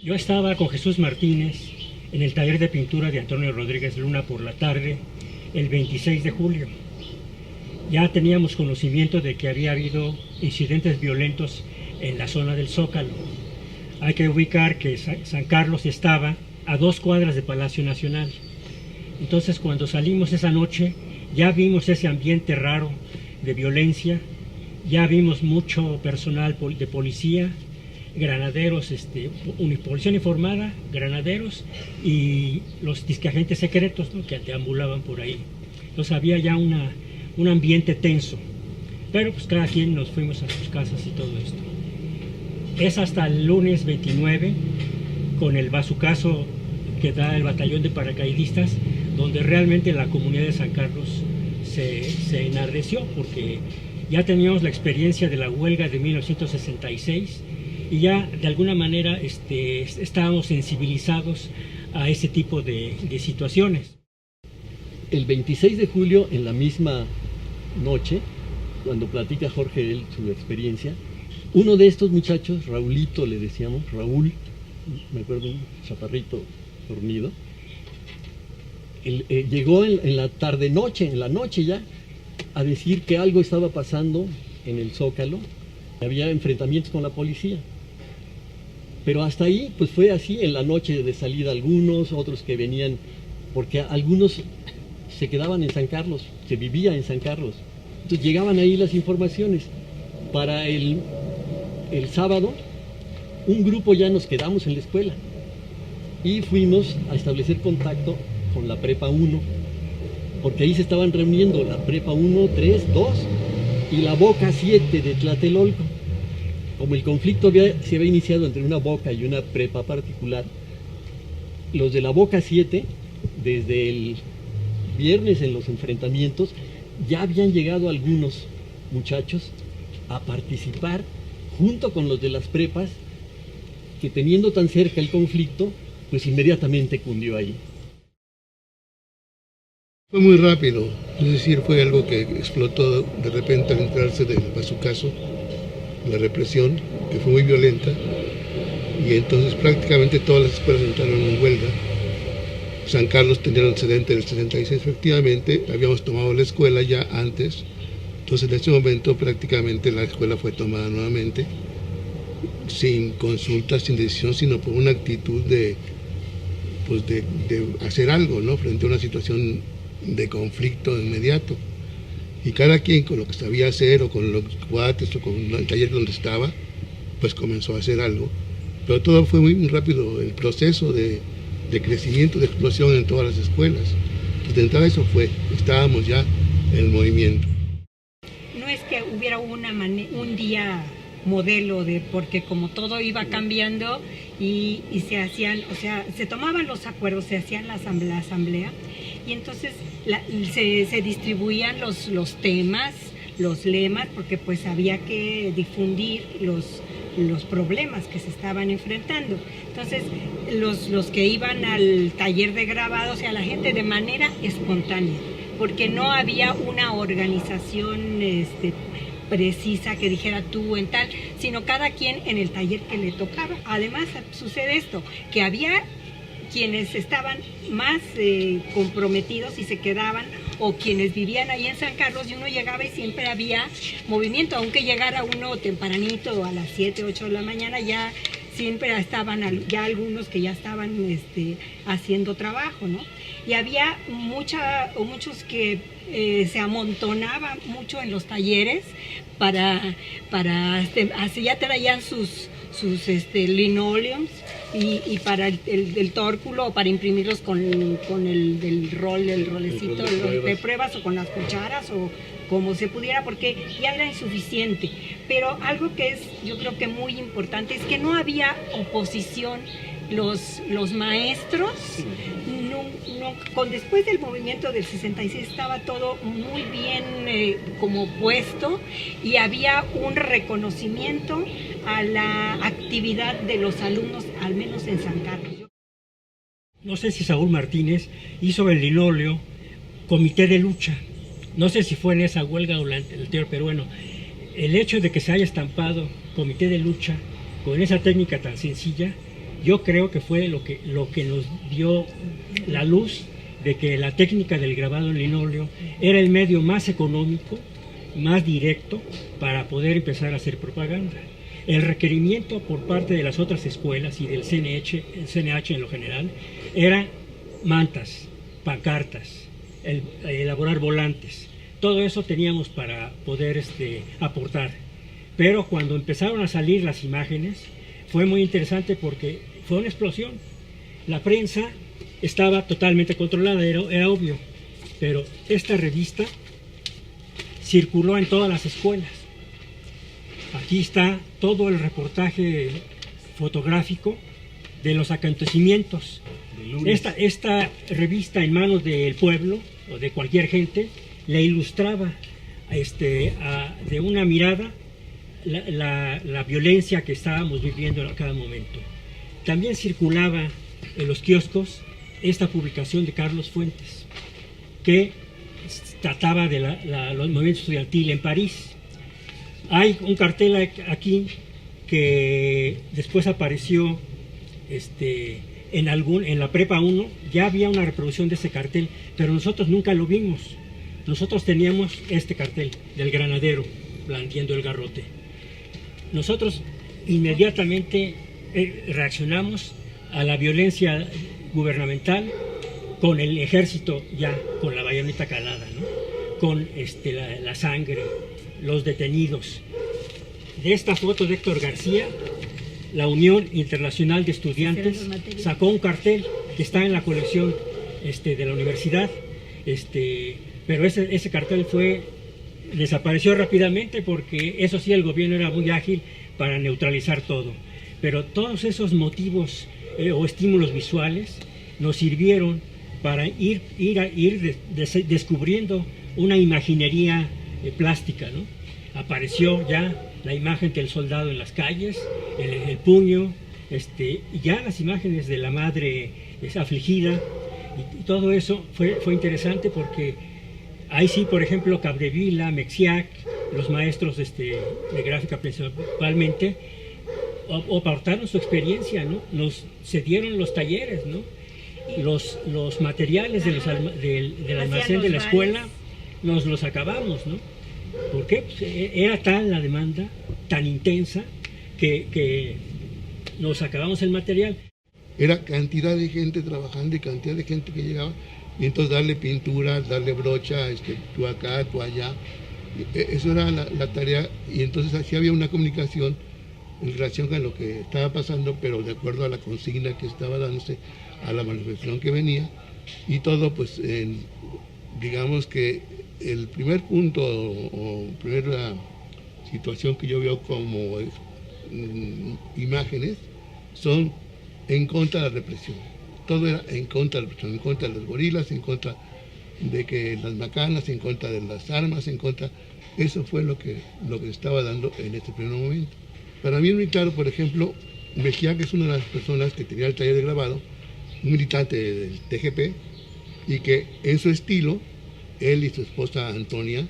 Yo estaba con Jesús Martínez en el taller de pintura de Antonio Rodríguez Luna por la tarde, el 26 de julio. Ya teníamos conocimiento de que había habido incidentes violentos en la zona del Zócalo. Hay que ubicar que San Carlos estaba a 2 cuadras de Palacio Nacional. Entonces, cuando salimos esa noche, ya vimos ese ambiente raro de violencia, ya vimos mucho personal de policía, granaderos, policía uniformada, granaderos y los disqueagentes secretos, ¿no?, que deambulaban por ahí. Entonces había ya un ambiente tenso, pero pues cada quien nos fuimos a sus casas y todo esto. Es hasta el lunes 29, con el bazucazo que da el batallón de paracaidistas, donde realmente la comunidad de San Carlos se enardeció, porque ya teníamos la experiencia de la huelga de 1966 y ya de alguna manera estábamos sensibilizados a ese tipo de situaciones. El 26 de julio, en la misma noche, cuando platica Jorge él su experiencia, uno de estos muchachos, Raulito le decíamos, Raúl, me acuerdo, un chaparrito dormido, llegó en la tarde-noche, en la noche ya, a decir que algo estaba pasando en el Zócalo, había enfrentamientos con la policía. Pero hasta ahí, pues fue así, en la noche de salida algunos, otros que venían, porque algunos se quedaban en San Carlos, se vivía en San Carlos. Entonces llegaban ahí las informaciones. Para el sábado, un grupo ya nos quedamos en la escuela y fuimos a establecer contacto con la Prepa 1, porque ahí se estaban reuniendo la Prepa 1, 3, 2 y la Boca 7 de Tlatelolco. Como el conflicto se había iniciado entre una Boca y una prepa particular, los de la Boca 7, desde el viernes en los enfrentamientos, ya habían llegado algunos muchachos a participar junto con los de las prepas, que teniendo tan cerca el conflicto, pues inmediatamente cundió ahí. Fue muy rápido, es decir, fue algo que explotó de repente al enterarse del bazucazo, la represión, que fue muy violenta, y entonces prácticamente todas las escuelas entraron en huelga. San Carlos tenía el antecedente del 66, efectivamente, habíamos tomado la escuela ya antes, entonces en ese momento prácticamente la escuela fue tomada nuevamente, sin consulta, sin decisión, sino por una actitud de hacer algo, ¿no?, frente a una situación de conflicto inmediato. Y cada quien con lo que sabía hacer, o con los cuates, o con el taller donde estaba, pues comenzó a hacer algo. Pero todo fue muy rápido, el proceso de crecimiento, de explosión en todas las escuelas. Entonces, de entrada eso fue, estábamos ya en el movimiento. No es que hubiera un día modelo, porque como todo iba cambiando y se hacían, o sea, se tomaban los acuerdos, se hacían la asamblea, y entonces se distribuían los temas, los lemas, porque pues había que difundir los problemas que se estaban enfrentando. Entonces los que iban al taller de grabado, o sea, la gente de manera espontánea, porque no había una organización precisa que dijera tú en tal, sino cada quien en el taller que le tocaba. Además sucede esto, que había quienes estaban más comprometidos y se quedaban, o quienes vivían ahí en San Carlos, y uno llegaba y siempre había movimiento, aunque llegara uno tempranito a las 7, 8 de la mañana, ya siempre estaban ya algunos que ya estaban haciendo trabajo, ¿no? Y había muchos que se amontonaban mucho en los talleres ya traían sus linoleums y para el tórculo, o para imprimirlos con el rolecito de pruebas, o con las cucharas, o como se pudiera, porque ya era insuficiente. Pero algo que es, yo creo que muy importante, es que no había oposición. Los maestros, después del movimiento del 66 estaba todo muy bien como puesto, y había un reconocimiento a la actividad de los alumnos, al menos en San Carlos. No sé si Saúl Martínez hizo el linóleo comité de lucha, no sé si fue en esa huelga o la anterior, pero bueno, el hecho de que se haya estampado comité de lucha con esa técnica tan sencilla yo creo que fue lo que nos dio la luz de que la técnica del grabado en linóleo era el medio más económico, más directo para poder empezar a hacer propaganda. El requerimiento por parte de las otras escuelas y del CNH en lo general era mantas, pancartas, elaborar volantes. Todo eso teníamos para poder aportar. Pero cuando empezaron a salir las imágenes fue muy interesante porque fue una explosión. La prensa estaba totalmente controlada, era obvio, pero esta revista circuló en todas las escuelas. Aquí está todo el reportaje fotográfico de los acontecimientos. Esta revista en manos del pueblo o de cualquier gente le ilustraba de una mirada la violencia que estábamos viviendo a cada momento. También circulaba en los kioscos esta publicación de Carlos Fuentes, que trataba de los movimientos estudiantiles en París. Hay un cartel aquí que después apareció en la Prepa 1, ya había una reproducción de ese cartel, pero nosotros nunca lo vimos. Nosotros teníamos este cartel del granadero blandiendo el garrote. Nosotros inmediatamente reaccionamos a la violencia gubernamental con el ejército ya con la bayoneta calada, ¿no? Con la sangre, los detenidos. De esta foto de Héctor García, la Unión Internacional de Estudiantes sacó un cartel que está en la colección de la universidad, pero ese cartel desapareció rápidamente porque eso sí, el gobierno era muy ágil para neutralizar todo. Pero todos esos motivos o estímulos visuales nos sirvieron para ir descubriendo una imaginería plástica, ¿no? Apareció ya la imagen del soldado en las calles, el puño, ya las imágenes de la madre afligida, y todo eso fue interesante porque ahí sí, por ejemplo, Capdevila, Mexiac, los maestros de gráfica principalmente, aportaron su experiencia, ¿no? Nos cedieron los talleres, ¿no? Los materiales del almacén de la escuela nos los acabamos, ¿no? Porque era tal la demanda, tan intensa, que nos acabamos el material. Era cantidad de gente trabajando y cantidad de gente que llegaba, y entonces darle pintura, darle brocha, tú acá, tú allá. Eso era la tarea, y entonces así había una comunicación en relación con lo que estaba pasando, pero de acuerdo a la consigna que estaba dándose, a la manifestación que venía, y todo pues digamos que el primer punto o primera situación que yo veo como imágenes son en contra de la represión. Todo era en contra de la represión, en contra de los gorilas, en contra de que las macanas, en contra de las armas, en contra. Eso fue lo que estaba dando en este primer momento. Para mí es muy claro, por ejemplo, Mejía, que es una de las personas que tenía el taller de grabado, un militante del TGP, y que en su estilo, él y su esposa Antonia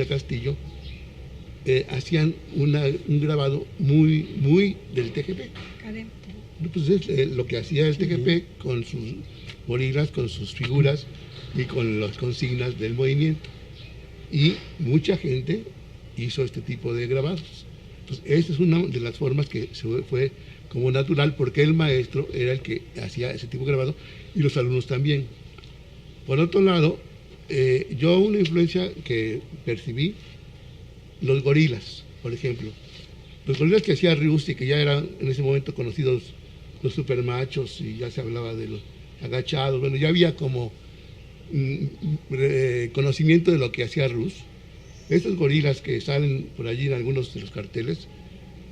Castillo, hacían un grabado muy del TGP. Pues lo que hacía el TGP con sus gorilas, con sus figuras y con las consignas del movimiento. Y mucha gente hizo este tipo de grabados. Entonces, esa es una de las formas que fue como natural, porque el maestro era el que hacía ese tipo de grabado y los alumnos también. Por otro lado, yo una influencia que percibí, los gorilas, por ejemplo. Los gorilas que hacía Rius y que ya eran en ese momento conocidos los supermachos y ya se hablaba de los agachados, bueno, ya había como conocimiento de lo que hacía Rius. Estos gorilas que salen por allí en algunos de los carteles,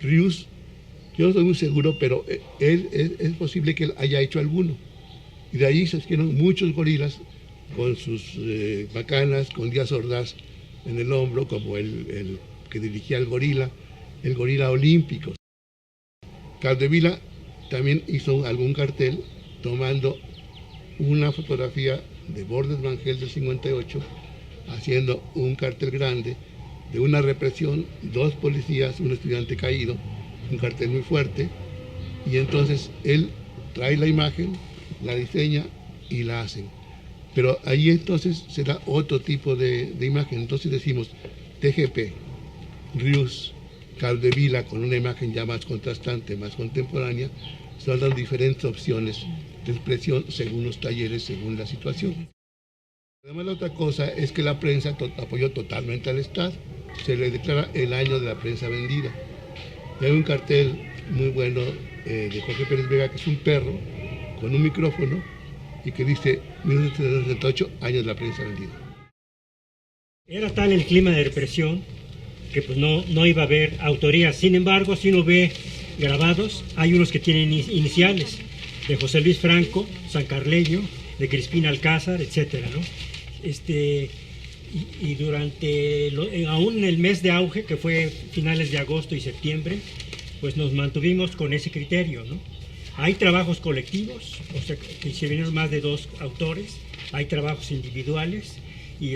Rius, yo no estoy muy seguro, pero es posible que él haya hecho alguno. Y de ahí se hicieron muchos gorilas con sus bacanas, con Díaz Ordaz en el hombro, como el que dirigía el gorila olímpico. Capdevila también hizo algún cartel tomando una fotografía de Bordes Mangel del 58, haciendo un cartel grande de una represión, 2 policías, un estudiante caído, un cartel muy fuerte, y entonces él trae la imagen, la diseña y la hacen. Pero ahí entonces será otro tipo de imagen. Entonces decimos TGP, Rius, Capdevila, con una imagen ya más contrastante, más contemporánea, están dando diferentes opciones de expresión según los talleres, según la situación. Además, la otra cosa es que la prensa apoyó totalmente al Estado. Se le declara el año de la prensa vendida. Y hay un cartel muy bueno de Jorge Pérez Vega, que es un perro con un micrófono y que dice 1968, años de la prensa vendida. Era tal el clima de represión que pues no iba a haber autoría. Sin embargo, si uno ve grabados, hay unos que tienen iniciales, de José Luis Franco, sancarleño, de Crispín Alcázar, etcétera, ¿no? Y durante, aún en el mes de auge, que fue finales de agosto y septiembre, pues nos mantuvimos con ese criterio, ¿no? Hay trabajos colectivos, o sea, que se vinieron más de 2 autores, hay trabajos individuales, y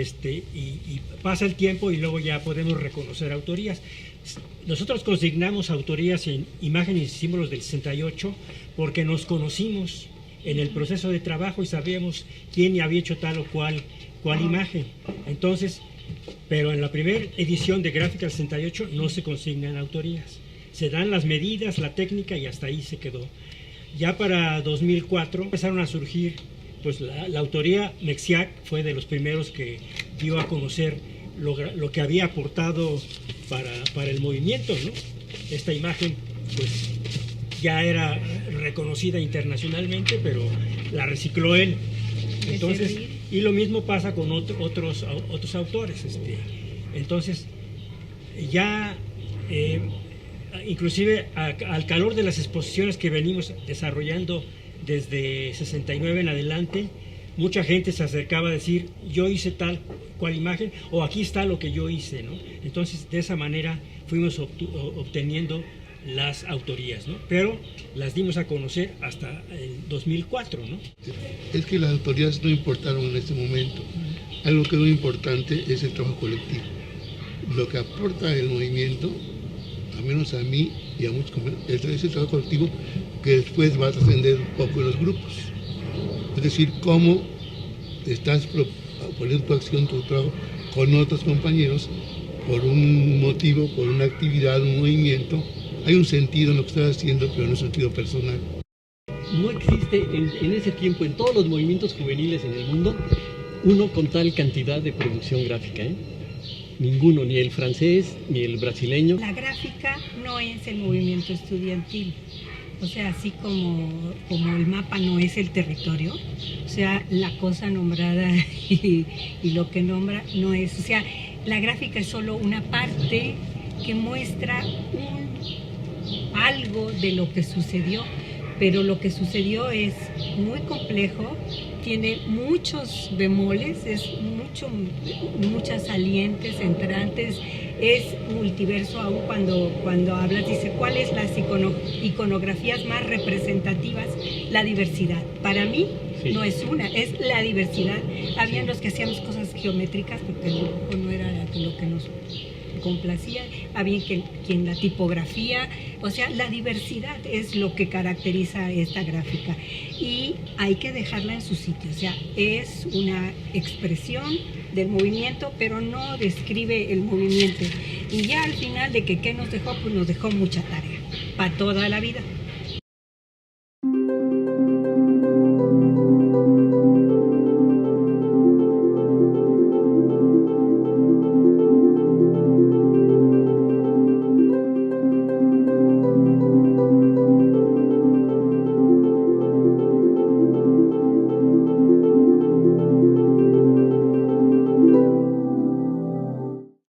pasa el tiempo y luego ya podemos reconocer autorías. Nosotros consignamos autorías en imágenes y símbolos del 68 porque nos conocimos en el proceso de trabajo y sabíamos quién había hecho tal o cual imagen. Entonces, pero en la primera edición de Gráfica del 68 no se consignan autorías. Se dan las medidas, la técnica y hasta ahí se quedó. Ya para 2004 empezaron a surgir, pues la autoría Mexiac fue de los primeros que dio a conocer lo que había aportado para el movimiento, ¿no? Esta imagen, pues ya era reconocida internacionalmente, pero la recicló él. Entonces, y lo mismo pasa con otros autores. Entonces, ya inclusive al calor de las exposiciones que venimos desarrollando desde 69 en adelante, mucha gente se acercaba a decir, yo hice tal cual imagen, o aquí está lo que yo hice, ¿no? Entonces, de esa manera fuimos obteniendo las autorías, ¿no? Pero las dimos a conocer hasta el 2004, ¿no? Es que las autorías no importaron en este momento. Algo que es muy importante es el trabajo colectivo. Lo que aporta el movimiento, al menos a mí y a muchos compañeros, es el trabajo colectivo que después va a trascender un poco en los grupos. Es decir, cómo estás poniendo tu acción, tu trabajo con otros compañeros por un motivo, por una actividad, un movimiento. Hay un sentido en lo que estás haciendo, pero no es un sentido personal. No existe en ese tiempo, en todos los movimientos juveniles en el mundo, uno con tal cantidad de producción gráfica, ¿eh? Ninguno, ni el francés, ni el brasileño. La gráfica no es el movimiento estudiantil. O sea, así como el mapa no es el territorio, o sea, la cosa nombrada y lo que nombra no es. O sea, la gráfica es solo una parte que muestra algo de lo que sucedió, pero lo que sucedió es muy complejo, tiene muchos bemoles, es muchas salientes, entrantes, es multiverso. Aún cuando hablas, dice, ¿cuáles las iconografías más representativas? La diversidad. Para mí sí. No es una, es la diversidad. Habían los que hacíamos cosas geométricas porque el dibujo no era lo que nos complacía, había quien la tipografía, o sea, la diversidad es lo que caracteriza esta gráfica y hay que dejarla en su sitio. O sea, es una expresión del movimiento, pero no describe el movimiento. Y ya al final de que ¿qué nos dejó? Pues nos dejó mucha tarea para toda la vida.